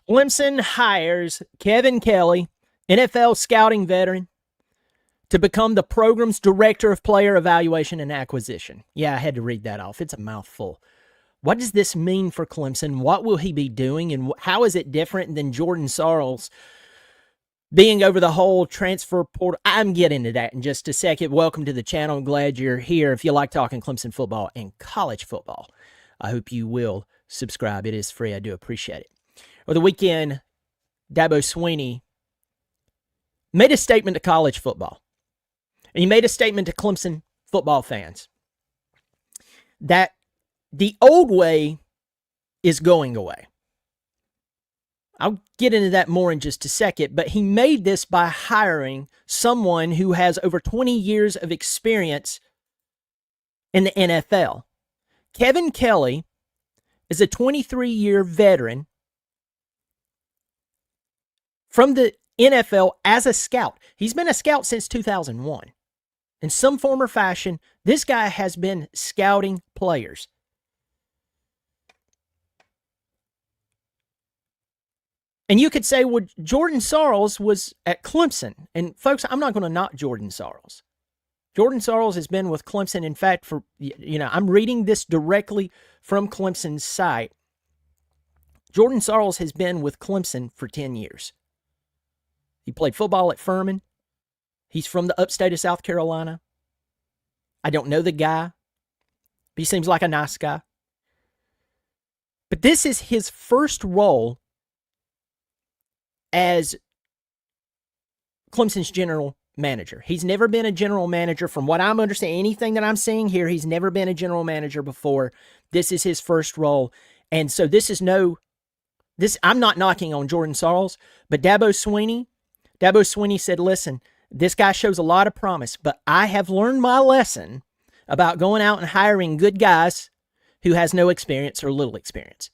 Clemson hires Kevin Kelly, NFL scouting veteran, to become the program's director of player evaluation and acquisition. Yeah, I had to read that off. It's a mouthful. What does this mean for Clemson? What will he be doing? And how is it different than Jordan Sarles being over the whole transfer portal? I'm getting to that in just a second. Welcome to the channel. I'm glad you're here. If you like talking Clemson football and college football, I hope you will subscribe. It is free. I do appreciate it. Over the weekend, Dabo Swinney made a statement to college football. And he made a statement to Clemson football fans that the old way is going away. I'll get into that more in just a second, but he made this by hiring someone who has over 20 years of experience in the NFL. Kevin Kelly is a 23-year veteran from the NFL as a scout. He's been a scout since 2001. In some form or fashion, this guy has been scouting players. And you could say, well, Jordan Sarles was at Clemson. And folks, I'm not going to knock Jordan Sarles. Jordan Sarles has been with Clemson. In fact, I'm reading this directly from Clemson's site. Jordan Sarles has been with Clemson for 10 years. He played football at Furman. He's from the upstate of South Carolina. I don't know the guy, but he seems like a nice guy. But this is his first role as Clemson's general manager. He's never been a general manager. From what I'm understanding, anything that I'm seeing here, he's never been a general manager before. This is his first role. And so I'm not knocking on Jordan Sarles, but Dabo Swinney said, listen, this guy shows a lot of promise, but I have learned my lesson about going out and hiring good guys who has no experience or little experience.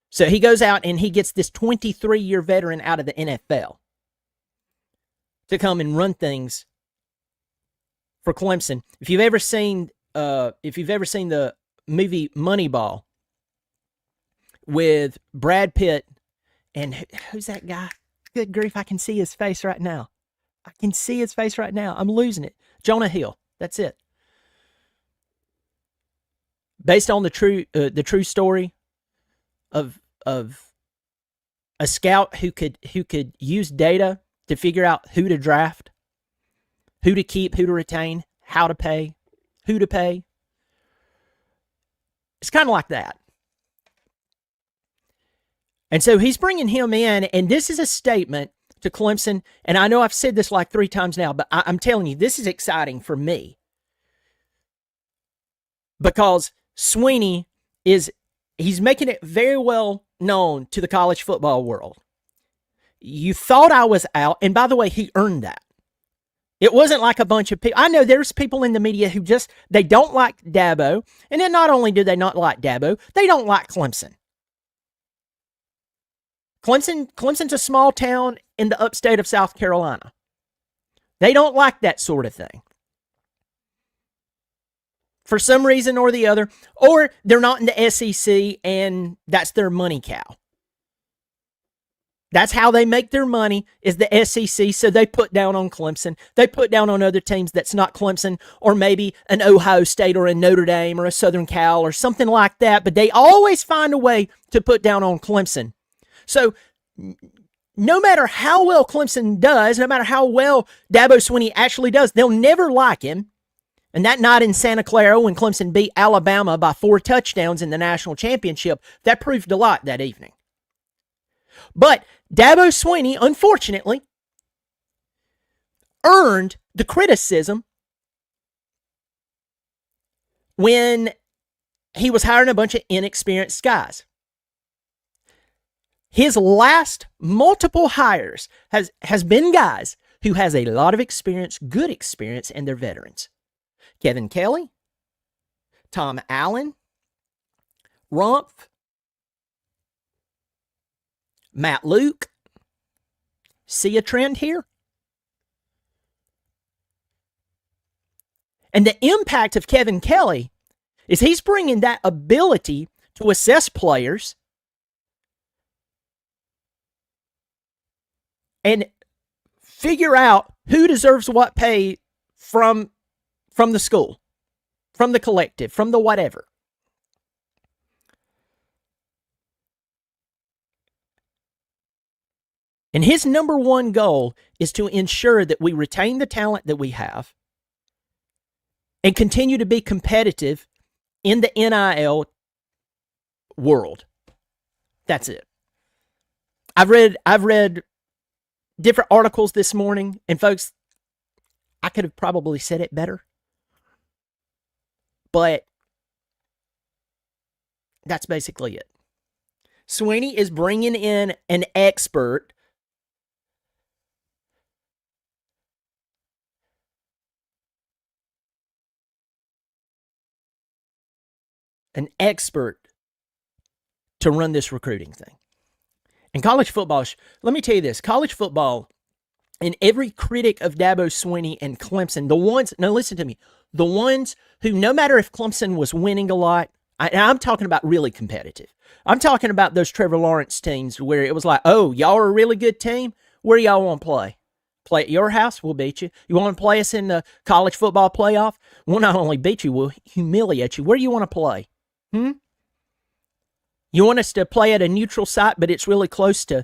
So he goes out and he gets this 23-year veteran out of the NFL to come and run things for Clemson. If you've ever seen the movie Moneyball with Brad Pitt and who's that guy? Good grief, I can see his face right now. I'm losing it. Jonah Hill. That's it. Based on the true story of a scout who could use data to figure out who to draft, who to keep, who to retain, how to pay, who to pay. It's kind of like that. And so he's bringing him in, and this is a statement to Clemson. And I know I've said this like 3 times now, but I'm telling you, this is exciting for me. Because Swinney he's making it very well known to the college football world. You thought I was out, and by the way, he earned that. It wasn't like a bunch of people. I know there's people in the media who they don't like Dabo, and then not only do they not like Dabo, they don't like Clemson. Clemson's a small town in the upstate of South Carolina. They don't like that sort of thing. For some reason or the other, or they're not in the SEC and that's their money cow. That's how they make their money, is the SEC, so they put down on Clemson. They put down on other teams that's not Clemson, or maybe an Ohio State or a Notre Dame or a Southern Cal or something like that, but they always find a way to put down on Clemson. So no matter how well Clemson does, no matter how well Dabo Swinney actually does, they'll never like him. And that night in Santa Clara when Clemson beat Alabama by 4 touchdowns in the national championship, that proved a lot that evening. But Dabo Swinney, unfortunately, earned the criticism when he was hiring a bunch of inexperienced guys. His last multiple hires has been guys who has a lot of experience, good experience, and they're veterans. Kevin Kelly, Tom Allen, Rumpf, Matt Luke. See a trend here? And the impact of Kevin Kelly is he's bringing that ability to assess players and figure out who deserves what pay from the school, from the collective, from the whatever. And his number one goal is to ensure that we retain the talent that we have and continue to be competitive in the NIL world. That's it. I've read different articles this morning, and folks, I could have probably said it better, but that's basically it. Swinney is bringing in an expert to run this recruiting thing. And college football, let me tell you this, college football, and every critic of Dabo Swinney and Clemson, the ones, now listen to me, the ones who, no matter if Clemson was winning a lot, I'm talking about really competitive. I'm talking about those Trevor Lawrence teams where it was like, oh, y'all are a really good team. Where do y'all want to play? Play at your house? We'll beat you. You want to play us in the college football playoff? We'll not only beat you, we'll humiliate you. Where do you want to play? You want us to play at a neutral site, but it's really close to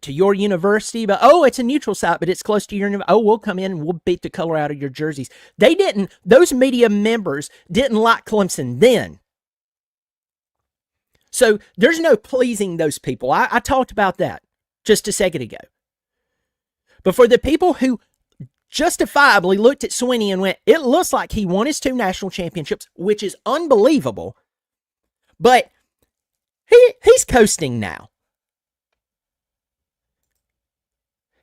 your university? But, oh, it's a neutral site, but it's close to your university. Oh, we'll come in and we'll beat the color out of your jerseys. Those media members didn't like Clemson then. So there's no pleasing those people. I talked about that just a second ago. But for the people who justifiably looked at Swinney and went, it looks like he won his 2 national championships, which is unbelievable. But he's coasting now.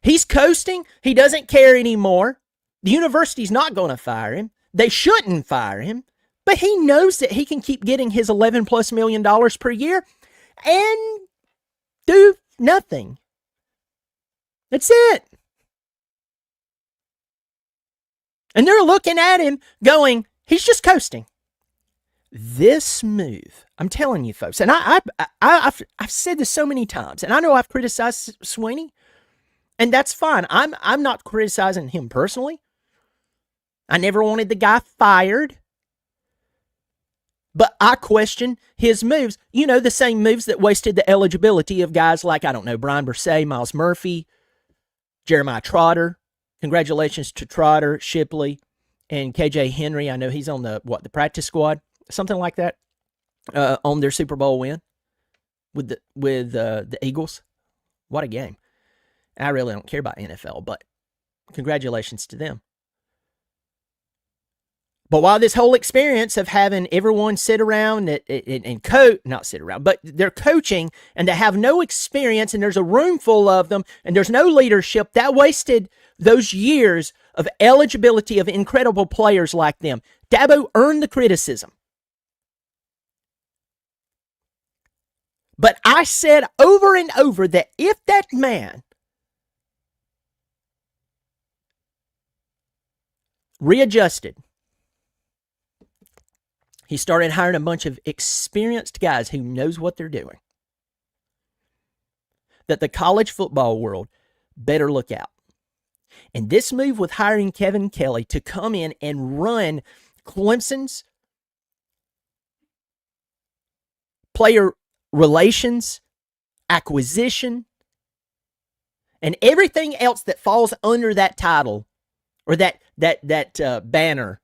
He's coasting. He doesn't care anymore. The university's not going to fire him. They shouldn't fire him. But he knows that he can keep getting his $11+ million per year and do nothing. That's it. And they're looking at him going, he's just coasting. This move, I'm telling you folks, and I've said this so many times, and I know I've criticized Swinney, and that's fine. I'm not criticizing him personally. I never wanted the guy fired. But I question his moves. You know, the same moves that wasted the eligibility of guys like, I don't know, Brian Bursay, Miles Murphy, Jeremiah Trotter. Congratulations to Trotter, Shipley, and KJ Henry. I know he's on the practice squad, something like that, on their Super Bowl win with the Eagles. What a game. I really don't care about NFL, but congratulations to them. But while this whole experience of having everyone sit around and not sit around, but they're coaching and they have no experience and there's a room full of them and there's no leadership, that wasted those years of eligibility of incredible players like them. Dabo earned the criticism. But I said over and over that if that man readjusted, he started hiring a bunch of experienced guys who knows what they're doing, that the college football world better look out. And this move with hiring Kevin Kelly to come in and run Clemson's player relations, acquisition, and everything else that falls under that title or that banner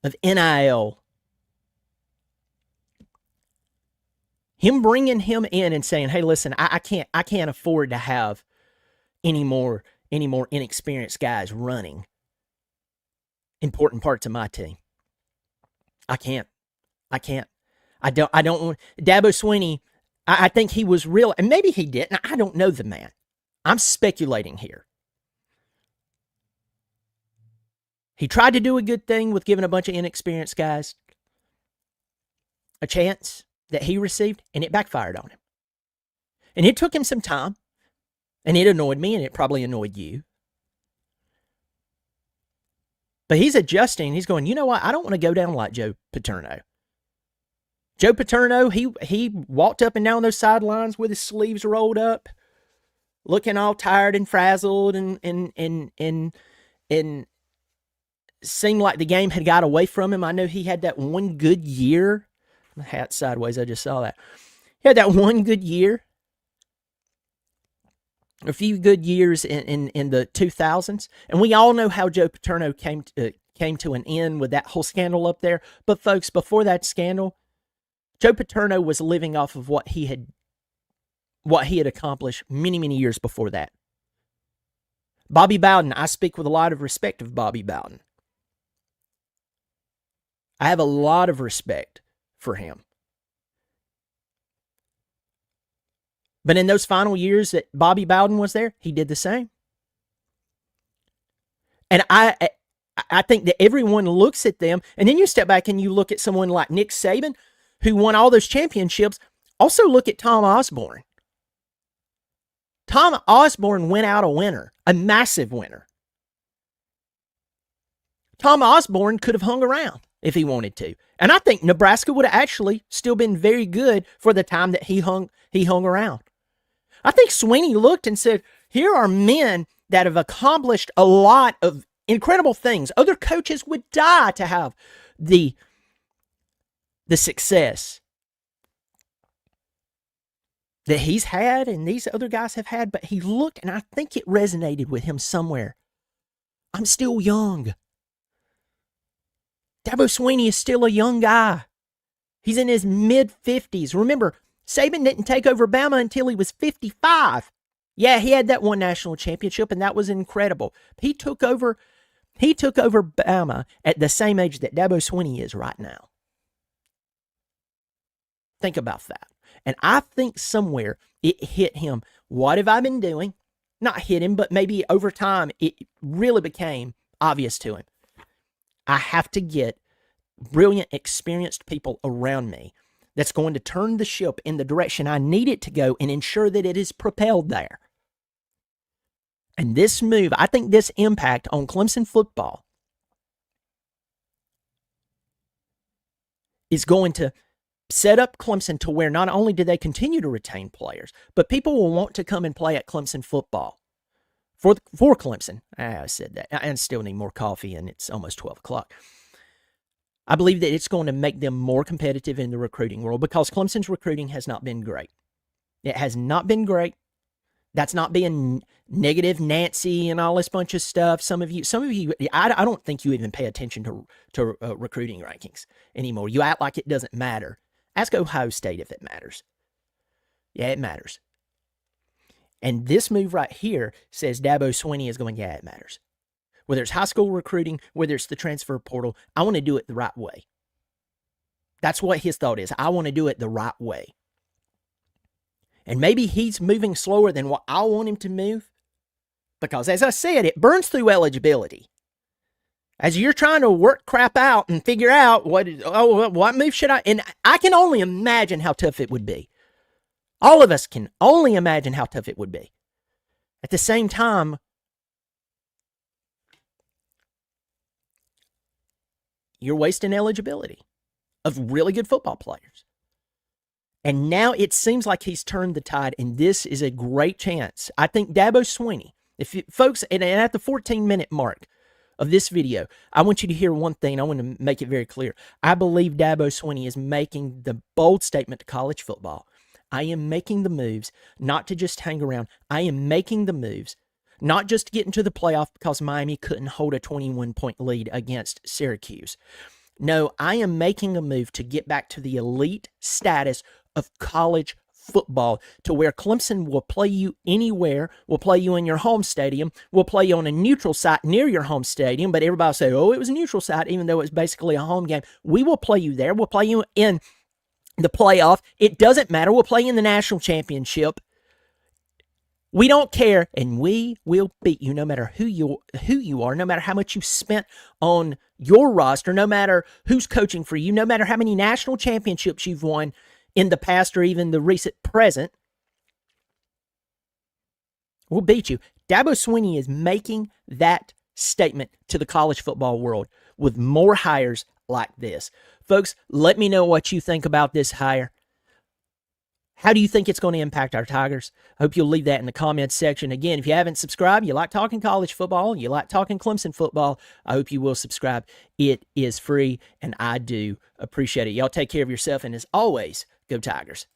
of NIL, him bringing him in and saying, hey, listen, I can't afford to have any more inexperienced guys running important parts of my team. I can't. I don't want Dabo Swinney. I think he was real, and maybe he didn't. I don't know the man. I'm speculating here. He tried to do a good thing with giving a bunch of inexperienced guys a chance that he received, and it backfired on him. And it took him some time, and it annoyed me, and it probably annoyed you. But he's adjusting. He's going, you know what? I don't want to go down like Joe Paterno. Joe Paterno, he walked up and down those sidelines with his sleeves rolled up, looking all tired and frazzled and seemed like the game had got away from him. I know he had that one good year. My hat's sideways. I just saw that. He had that one good year. A few good years in the 2000s. And we all know how Joe Paterno came to an end with that whole scandal up there. But folks, before that scandal, Joe Paterno was living off of what he had accomplished many, many years before that. Bobby Bowden, I speak with a lot of respect of Bobby Bowden. I have a lot of respect for him. But in those final years that Bobby Bowden was there, he did the same. And I think that everyone looks at them, and then you step back and you look at someone like Nick Saban, who won all those championships. Also look at Tom Osborne. Tom Osborne went out a winner, a massive winner. Tom Osborne could have hung around if he wanted to. And I think Nebraska would have actually still been very good for the time that he hung around. I think Swinney looked and said, here are men that have accomplished a lot of incredible things. Other coaches would die to have the success that he's had and these other guys have had. But he looked, and I think it resonated with him somewhere. I'm still young. Dabo Swinney is still a young guy. He's in his mid-50s. Remember, Saban didn't take over Bama until he was 55. Yeah, he had that one national championship, and that was incredible. He took over Bama at the same age that Dabo Swinney is right now. Think about that. And I think somewhere it hit him. What have I been doing? Not hit him, but maybe over time it really became obvious to him. I have to get brilliant, experienced people around me that's going to turn the ship in the direction I need it to go and ensure that it is propelled there. And this move, I think this impact on Clemson football is going to set up Clemson to where not only do they continue to retain players, but people will want to come and play at Clemson football. For Clemson. I said that. I still need more coffee, and it's almost 12 o'clock. I believe that it's going to make them more competitive in the recruiting world because Clemson's recruiting has not been great. It has not been great. That's not being negative Nancy and all this bunch of stuff. Some of you, I don't think you even pay attention to recruiting rankings anymore. You act like it doesn't matter. Ask Ohio State if it matters. Yeah, it matters. And this move right here says Dabo Swinney is going, yeah, it matters. Whether it's high school recruiting, whether it's the transfer portal, I want to do it the right way. That's what his thought is. I want to do it the right way. And maybe he's moving slower than what I want him to move. Because as I said, it burns through eligibility. As you're trying to work crap out and figure out what move should I, and I can only imagine how tough it would be. All of us can only imagine how tough it would be. At the same time, you're wasting eligibility of really good football players. And now it seems like he's turned the tide, and this is a great chance. I think Dabo Swinney, folks, and at the 14-minute mark of this video, I want you to hear one thing. I want to make it very clear. I believe Dabo Swinney is making the bold statement to college football. I am making the moves, not to just hang around. I am making the moves, not just to get into the playoff because Miami couldn't hold a 21-point lead against Syracuse. No, I am making a move to get back to the elite status of college football to where Clemson will play you anywhere, will play you in your home stadium, will play you on a neutral site near your home stadium, but everybody will say, oh, it was a neutral site, even though it was basically a home game. We will play you there. We'll play you in the playoff. It doesn't matter. We'll play you in the national championship. We don't care, and we will beat you no matter who you are, no matter how much you spent on your roster, no matter who's coaching for you, no matter how many national championships you've won in the past or even the recent present. We'll beat you. Dabo Swinney is making that statement to the college football world with more hires like this. Folks, let me know what you think about this hire. How do you think it's going to impact our Tigers? I hope you'll leave that in the comments section. Again, if you haven't subscribed, you like talking college football, you like talking Clemson football, I hope you will subscribe. It is free, and I do appreciate it. Y'all take care of yourself, and as always, go Tigers.